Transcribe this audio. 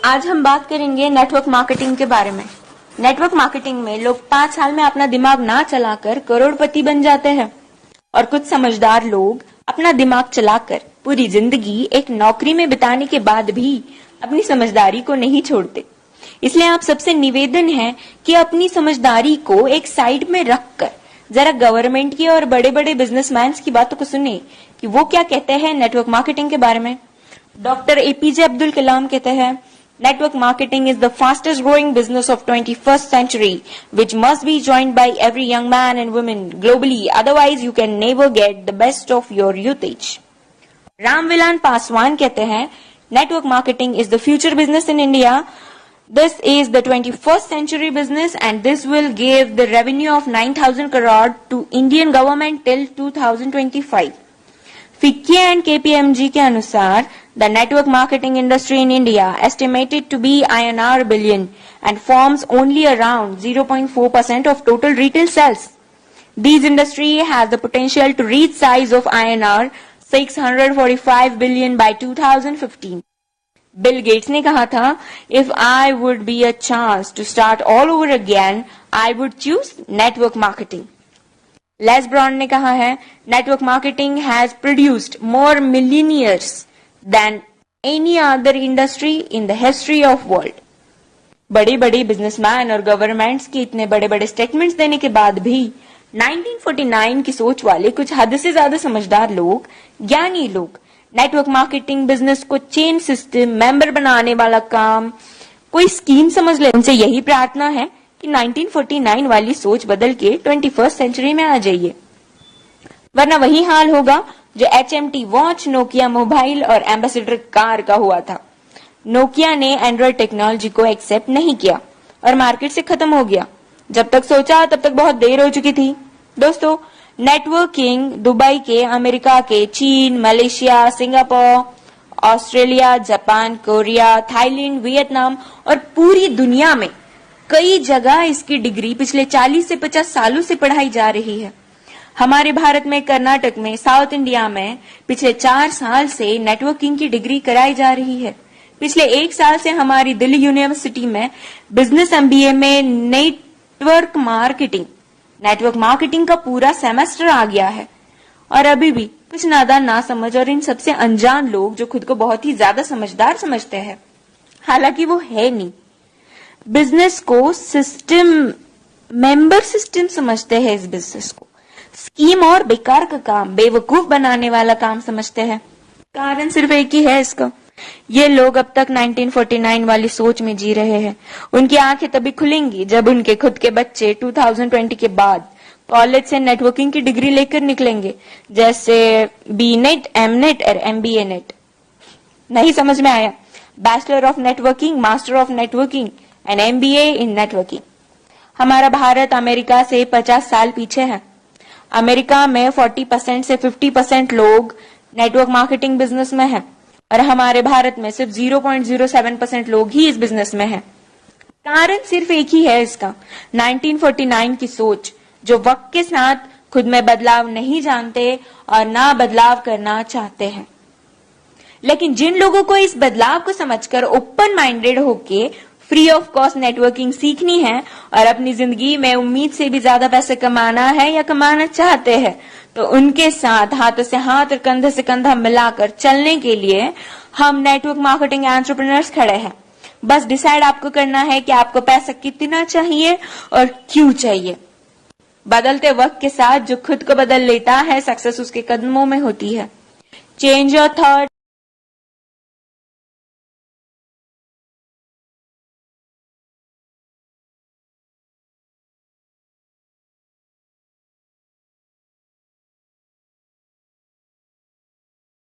आज हम बात करेंगे नेटवर्क मार्केटिंग के बारे में। नेटवर्क मार्केटिंग में लोग 5 साल में अपना दिमाग ना चलाकर करोड़पति बन जाते हैं और कुछ समझदार लोग अपना दिमाग चलाकर पूरी जिंदगी एक नौकरी में बिताने के बाद भी अपनी समझदारी को नहीं छोड़ते। इसलिए आप सबसे निवेदन है कि अपनी समझदारी को एक साइड में रखकर जरा गवर्नमेंट की और बड़े बड़े बिजनेसमैन की बातों को सुने कि वो क्या कहते हैं नेटवर्क मार्केटिंग के बारे में। डॉक्टर एपीजे अब्दुल कलाम कहते हैं, network marketing is the fastest growing business of 21st century, which must be joined by every young man and woman globally, otherwise you can never get the best of your usage. Ramvilas Paswan कहते हैं, network marketing is the future business in India. This is the 21st century business and this will give the revenue of 9,000 crore to Indian government till 2025. FICCI and KPMG के अनुसार the network marketing industry in India estimated to be INR billion and forms only around 0.4% of total retail sales. This industry has the potential to reach size of INR 645 billion by 2015. Bill Gates ने कहा था, if I would be a chance to start all over again, I would choose network marketing. Les Brown ने कहा है, network marketing has produced more millionaires than any other industry in the history of world. बड़े बड़े businessman और governments के इतने बड़े बड़े स्टेटमेंट्स देने के बाद भी 1949 की सोच वाले कुछ हद से ज्यादा समझदार लोग, ज्ञानी लोग नेटवर्क मार्केटिंग बिजनेस को चेन सिस्टम मेंबर बनाने वाला काम कोई स्कीम समझ ले। उनसे यही प्रार्थना है कि 1949 वाली सोच बदल के 21st सेंचुरी में आ जाइए, वरना वही हाल होगा जो HMT वॉच, नोकिया मोबाइल और एम्बेसडर कार का हुआ था। नोकिया ने एंड्रॉइड टेक्नोलॉजी को एक्सेप्ट नहीं किया और मार्केट से खत्म हो गया। जब तक सोचा तब तक बहुत देर हो चुकी थी। दोस्तों, नेटवर्किंग दुबई के, अमेरिका के, चीन, Malaysia, Singapore, Australia, Japan, Korea, Thailand, Vietnam और पूरी दुनिया में कई जगह इसकी डिग्री पिछले 40 से 50 सालों से पढ़ाई जा रही है। हमारे भारत में, कर्नाटक में, साउथ इंडिया में पिछले 4 साल से नेटवर्किंग की डिग्री कराई जा रही है। पिछले 1 साल से हमारी दिल्ली यूनिवर्सिटी में बिजनेस MBA में नेटवर्क मार्केटिंग का पूरा सेमेस्टर आ गया है। और अभी भी कुछ नादान, ना समझ और इन सबसे अनजान लोग जो खुद को बहुत ही ज्यादा समझदार समझते हैं, हालांकि वो है नहीं, बिजनेस को सिस्टम, मेंबर सिस्टम समझते हैं। इस बिजनेस को स्कीम और बेकार का काम, बेवकूफ बनाने वाला काम समझते हैं। कारण सिर्फ एक ही है इसका, ये लोग अब तक 1949 वाली सोच में जी रहे हैं। उनकी आंखें तभी खुलेंगी जब उनके खुद के बच्चे 2020 के बाद कॉलेज से नेटवर्किंग की डिग्री लेकर निकलेंगे, जैसे BNet, MNet और MBA नेट। नहीं समझ में आया? Bachelor of networking, master of networking and MBA in networking. हमारा भारत अमेरिका से 50 साल पीछे है। अमेरिका में 40% से 50% लोग नेटवर्क मार्केटिंग बिजनेस में है और हमारे भारत में सिर्फ 0.07% लोग ही इस बिजनेस में है। कारण सिर्फ एक ही है इसका, 1949 की सोच, जो वक्त के साथ खुद में बदलाव नहीं जानते और ना बदलाव करना चाहते हैं। लेकिन जिन लोगों को इस बदलाव को समझकर ओपन माइंडेड होके फ्री ऑफ कॉस्ट नेटवर्किंग सीखनी है और अपनी जिंदगी में उम्मीद से भी ज्यादा पैसे कमाना है या कमाना चाहते हैं, तो उनके साथ हाथों से हाथ और कंधे से कंधा मिलाकर चलने के लिए हम नेटवर्क मार्केटिंग एंटरप्रेन्योर्स खड़े हैं। बस डिसाइड आपको करना है कि आपको पैसा कितना चाहिए और क्यों चाहिए। बदलते वक्त के साथ जो खुद को बदल लेता है, सक्सेस उसके कदमों में होती है। Change your thought,